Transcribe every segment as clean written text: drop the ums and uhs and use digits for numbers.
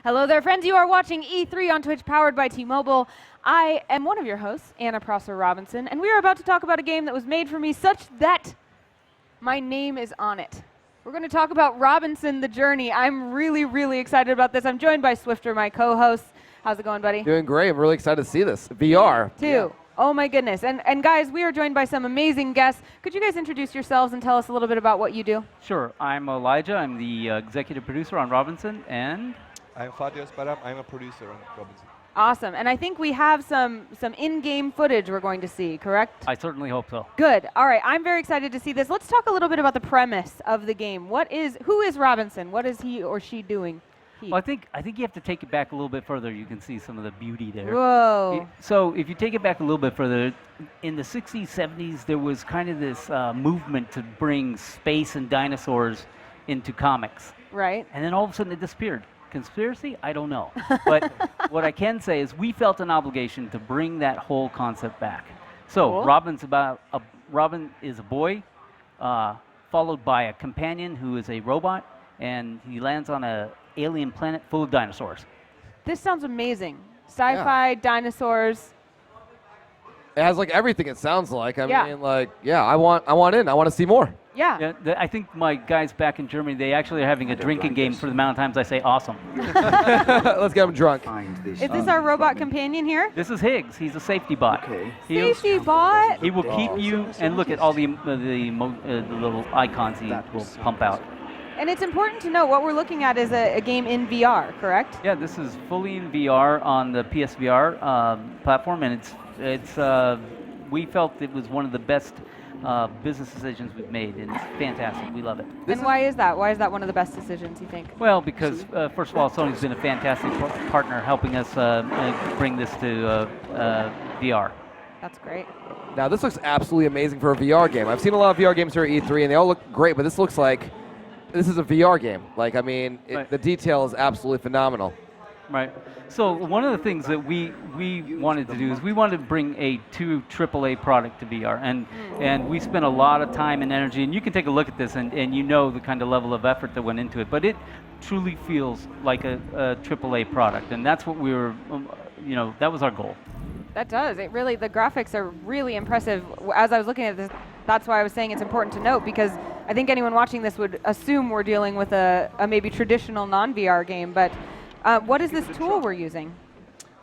Hello there, friends. You are watching E3 on Twitch, powered by T-Mobile. I am one of your hosts, Anna Prosser Robinson, and we are about to talk about a game that was made for me such that my name is on it. We're going to talk about Robinson: The Journey. I'm really, really excited about this. I'm joined by Swifter, my co-host. How's it going, buddy? Doing great. I'm really excited to see this. VR. Too. Yeah. Oh my goodness. And guys, we are joined by some amazing guests. Could you guys introduce yourselves and tell us a little bit about what you do? Sure. I'm Elijah. I'm the executive producer on Robinson, and I'm Fatih Özbayram. I'm a producer on Robinson. Awesome. And I think we have some in-game footage we're going to see, correct? I certainly hope so. Good. All right. I'm very excited to see this. Let's talk a little bit about the premise of the game. Who is Robinson? What is he or she doing? Well, I think you have to take it back a little bit further. You can see some of the beauty there. Whoa. So if you take it back a little bit further, in the 60s, 70s, there was kind of this movement to bring space and dinosaurs into comics. Right. And then all of a sudden it disappeared. Conspiracy? I don't know. But what I can say is we felt an obligation to bring that whole concept back. So Cool. Robin is a boy, followed by a companion who is a robot, and he lands on a alien planet full of dinosaurs. This sounds amazing. Sci-fi, dinosaurs. It has like everything. It sounds like. I Yeah. mean, like, yeah. I want in. I want to see more. Yeah. I think my guys back in Germany, they actually are having a drinking game for the amount of times I say awesome. Let's get him drunk. Is this our robot companion here? This is Higgs. He's a safety bot. Safety bot. He will keep you, and look at all the little icons he will pump out. And it's important to note what we're looking at is a game in VR, correct? Yeah, this is fully in VR on the PSVR platform, and we felt it was one of the best business decisions we've made, and it's fantastic. We love it. And why is that? Why is that one of the best decisions, you think? Well, because first of all, Sony's been a fantastic partner helping us bring this to VR. That's great. Now, this looks absolutely amazing for a VR game. I've seen a lot of VR games here at E3, and they all look great, but this looks like this is a VR game. Like, I mean, Right. the detail is absolutely phenomenal. Right. So one of the things that we wanted to do is we wanted to bring a AAA product to VR, and we spent a lot of time and energy, and you can take a look at this and you know the kind of level of effort that went into it, but it truly feels like a AAA product, and that's what we were, that was our goal. That does. It really, the graphics are really impressive. As I was looking at this, that's why I was saying it's important to note, because I think anyone watching this would assume we're dealing with a maybe traditional non-VR game, but what is this tool we're using?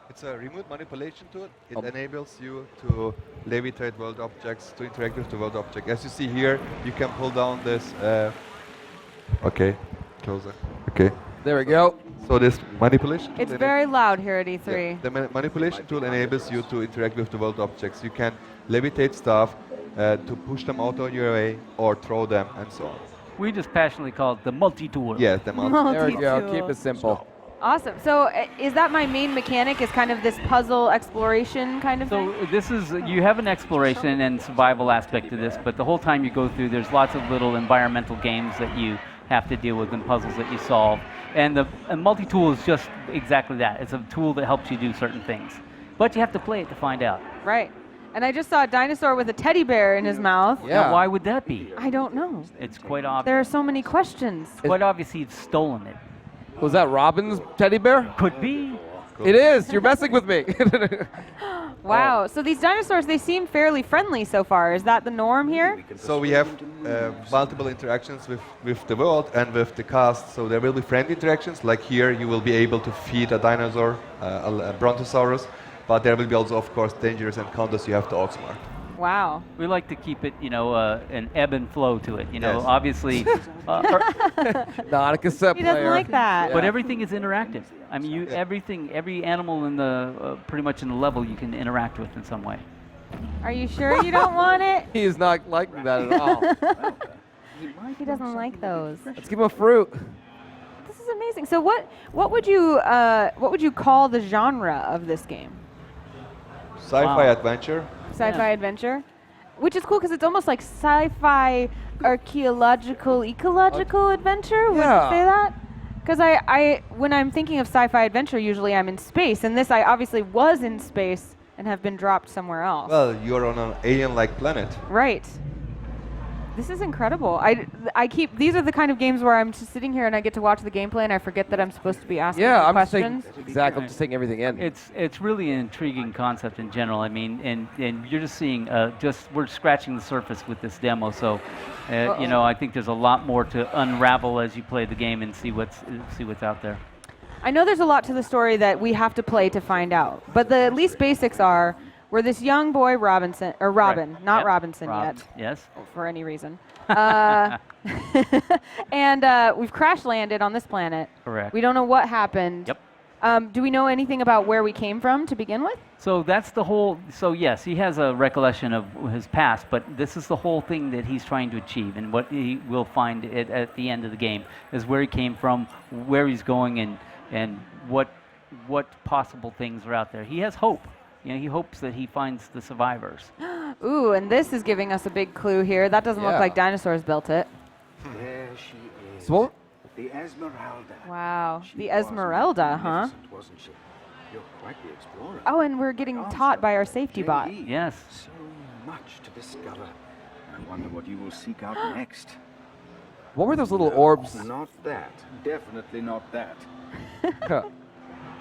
It's a remote manipulation tool. It enables you to levitate world objects, to interact with the world object. As you see here, you can pull down this. Okay, closer. Okay. There we go. So this manipulation tool It's very loud here at E3. Yeah, the manipulation tool enables you to interact with the world objects. You can levitate stuff to push them out on your way or throw them and so on. We just passionately call it the multi-tool. Yes, the There we go. Multi-tool. Keep it simple. Awesome. So is that my main mechanic, is kind of this puzzle exploration kind of thing? So this is, you have an exploration and survival aspect to this, but the whole time you go through, there's lots of little environmental games that you have to deal with and puzzles that you solve. And the multi-tool is just exactly that. It's a tool that helps you do certain things. But you have to play it to find out. Right. And I just saw a dinosaur with a teddy bear in his mouth. Yeah. Now, why would that be? I don't know. It's quite obvious. There are so many questions. It's quite obvious he's stolen it. Was that Robin's teddy bear? Could be. It is. You're messing with me. Wow. So these dinosaurs, they seem fairly friendly so far. Is that the norm here? So we have multiple interactions with the world and with the cast. So there will be friendly interactions. Like here, you will be able to feed a dinosaur, a brontosaurus. But there will be also, of course, dangerous encounters you have to outsmart. Wow. We like to keep it, an ebb and flow to it. Yes. Obviously. Not a cassette He player. doesn't like that. But everything is interactive. I mean, every animal in the pretty much in the level you can interact with in some way. Are you sure you don't want it? He is not liking that at all. He doesn't like those. Let's give him a fruit. This is amazing. So what would you call the genre of this game? Sci-fi Wow. adventure. Sci-fi adventure, which is cool because it's almost like sci-fi archaeological ecological adventure. Would Yeah. you say that? Because I when I'm thinking of sci-fi adventure, usually I'm in space, and this I obviously was in space and have been dropped somewhere else. Well, you're on an alien-like planet. Right. This is incredible. These are the kind of games where I'm just sitting here and I get to watch the gameplay and I forget that I'm supposed to be asking I'm just questions. taking, exactly. I'm just taking everything in. It's really an intriguing concept in general. I mean, and you're just seeing we're scratching the surface with this demo. So, I think there's a lot more to unravel as you play the game and see what's out there. I know there's a lot to the story that we have to play to find out, but the at least basics are we're this young boy Robin, not Robinson yet. Yes. For any reason. And we've crash landed on this planet. Correct. We don't know what happened. Yep. Do we know anything about where we came from to begin with? So that's the whole. So yes, he has a recollection of his past, but this is the whole thing that he's trying to achieve, and what he will find at the end of the game is where he came from, where he's going, and what possible things are out there. He has hope. He hopes that he finds the survivors. Ooh, and this is giving us a big clue here. That doesn't look like dinosaurs built it. There she is. So, The Esmeralda. Wow. She The was Esmeralda, huh? magnificent, wasn't she? You're quite the explorer. Oh, and we're getting taught by our safety bot. Indeed. Yes. So much to discover. I wonder what you will seek out next. what were those little orbs? Not that. Definitely not that.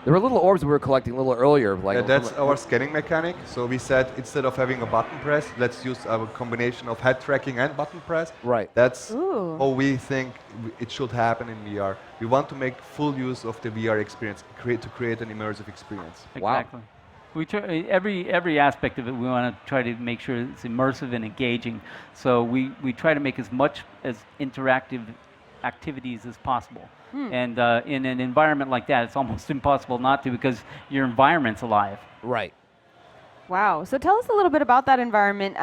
There were little orbs we were collecting a little earlier. Like That's our scanning mechanic. So we said instead of having a button press, let's use a combination of head tracking and button press. Right. That's Ooh. how we think it should happen in VR. We want to make full use of the VR experience, to create an immersive experience. Wow. Exactly. We try, every aspect of it, we want to try to make sure it's immersive and engaging. So we try to make as much as interactive activities as possible. And in an environment like that, it's almost impossible not to, because your environment's alive. Right. Wow. So tell us a little bit about that environment.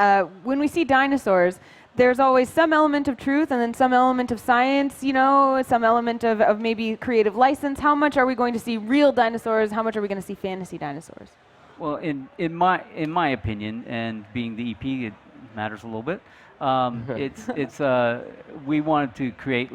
When we see dinosaurs, there's always some element of truth and then some element of science, some element of maybe creative license. How much are we going to see real dinosaurs? How much are we going to see fantasy dinosaurs? Well, in my opinion, and being the EP, it matters a little bit. We wanted to create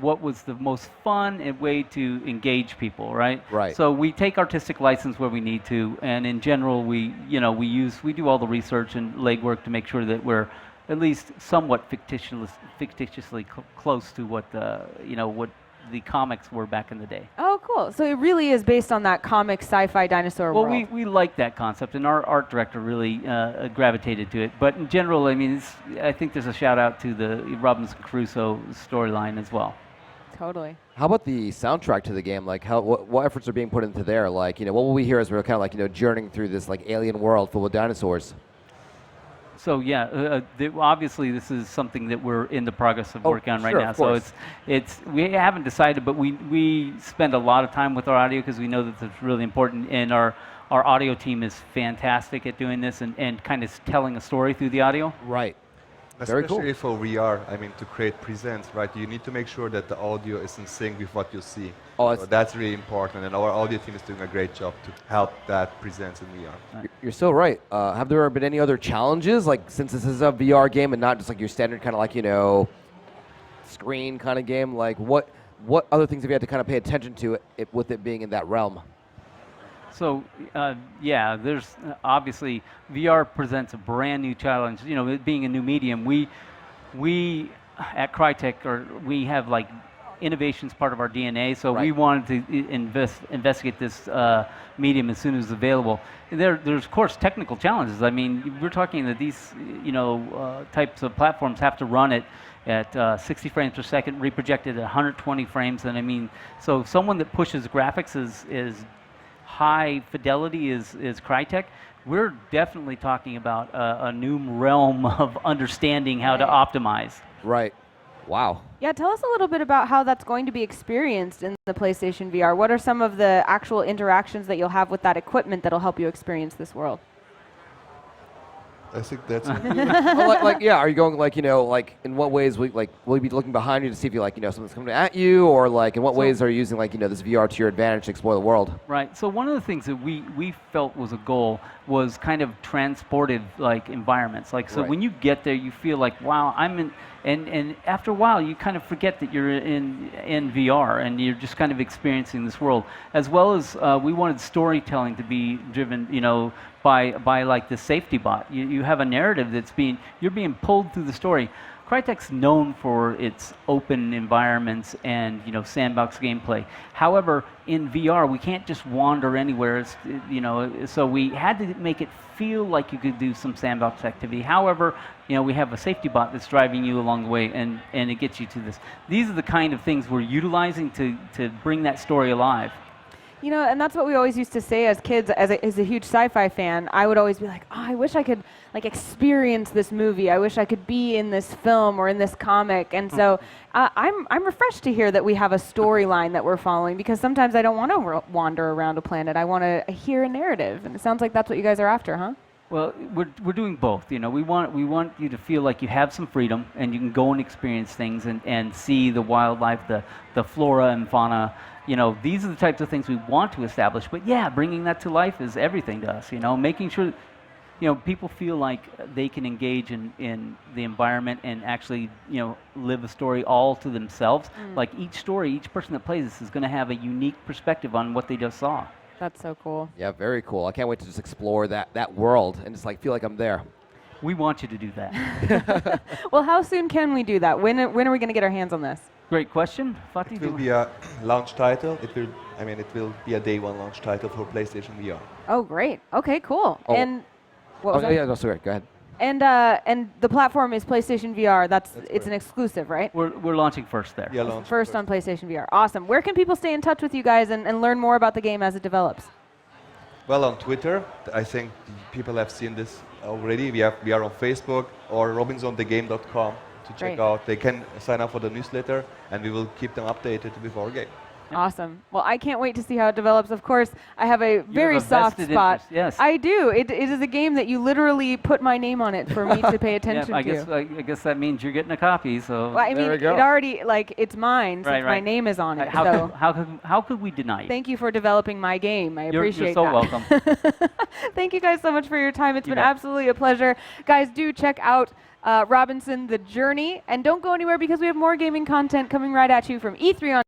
what was the most fun and way to engage people, right? Right. So we take artistic license where we need to, and in general, we do all the research and legwork to make sure that we're at least somewhat fictitiously close to what the comics were back in the day. Oh, cool. So it really is based on that comic sci-fi dinosaur Well, world. we like that concept, and our art director really gravitated to it. But in general, I mean, I think there's a shout out to the Robinson Crusoe storyline as well. Totally. How about the soundtrack to the game? Like, what efforts are being put into there? Like, what will we hear as we're kind of journeying through this alien world full of dinosaurs? So yeah, obviously this is something that we're in the progress of working on right now. So it's we haven't decided, but we spend a lot of time with our audio because we know that it's really important, and our audio team is fantastic at doing this and kind of telling a story through the audio. Right. Very cool. Especially for VR, I mean, to create presence, right? You need to make sure that the audio is in sync with what you see. Oh, so that's really important, and our audio team is doing a great job to help that presence in VR. You're so right. Have there been any other challenges, since this is a VR game and not just your standard kind of screen kind of game? Like, what other things have you had to kind of pay attention to with it being in that realm? So there's obviously VR presents a brand new challenge. It being a new medium, we at Crytek we have innovation's part of our DNA. So we wanted to investigate this medium as soon as available. And there's of course technical challenges. I mean, we're talking that these types of platforms have to run at 60 frames per second, reprojected at 120 frames, and I mean, so someone that pushes graphics is high fidelity is Crytek. We're definitely talking about a new realm of understanding how to optimize. Right. Wow. Yeah, tell us a little bit about how that's going to be experienced in the PlayStation VR. What are some of the actual interactions that you'll have with that equipment that'll help you experience this world? I think that's Are you going in what ways will you be looking behind you to see if something's coming at you, or in what ways are you using this VR to your advantage to explore the world? Right. So one of the things that we felt was a goal was kind of transportive environments. When you get there, you feel wow, I'm in, and after a while you kind of forget that you're in VR and you're just kind of experiencing this world. As well as we wanted storytelling to be driven, by the safety bot. You have a narrative you're being pulled through the story. Crytek's known for its open environments and sandbox gameplay. However, in VR, we can't just wander anywhere. So we had to make it feel like you could do some sandbox activity. However, we have a safety bot that's driving you along the way, and it gets you to this. These are the kind of things we're utilizing to bring that story alive. And that's what we always used to say as kids. As a huge sci-fi fan, I would always be like, oh, I wish I could experience this movie. I wish I could be in this film or in this comic. And so I'm refreshed to hear that we have a storyline that we're following, because sometimes I don't want to wander around a planet. I want to hear a narrative, and it sounds like that's what you guys are after, huh? Well, we're doing both. We want you to feel like you have some freedom and you can go and experience things and see the wildlife, the flora and fauna. These are the types of things we want to establish. But yeah, bringing that to life is everything to us. Making sure people feel like they can engage in the environment and actually live a story all to themselves. Like each person that plays this is going to have a unique perspective on what they just saw. That's so cool. Yeah, very cool. I can't wait to just explore that world and just feel like I'm there. We want you to do that. Well, how soon can we do that? When are we going to get our hands on this? Great question, Fatih. It will be a launch title. It will be a day one launch title for PlayStation VR. Oh, great. Okay, cool. Oh. And what was that? Yeah, no, sorry. Go ahead. And the platform is PlayStation VR. It's an exclusive, right? We're launching first there. Yeah, launch First on PlayStation VR. Awesome. Where can people stay in touch with you guys and learn more about the game as it develops? Well, on Twitter, I think people have seen this already. We are on Facebook or robinsonthegame.com to check Great. out. They can sign up for the newsletter, and we will keep them updated with our game. Awesome. Well, I can't wait to see how it develops. Of course, I have a very have a soft vested spot. interest, yes. I do. It is a game that you literally put my name on it for me to pay attention to. I guess that means you're getting a copy. So Well, I mean, There we it go. already, it's mine since my Right. name is on it. How, So how could we deny it? thank you for developing my game. I You're appreciate so that. welcome. Thank you guys so much for your time. It's You been bet. absolutely a pleasure. Guys, do check out Robinson The Journey, and don't go anywhere because we have more gaming content coming right at you from E3 on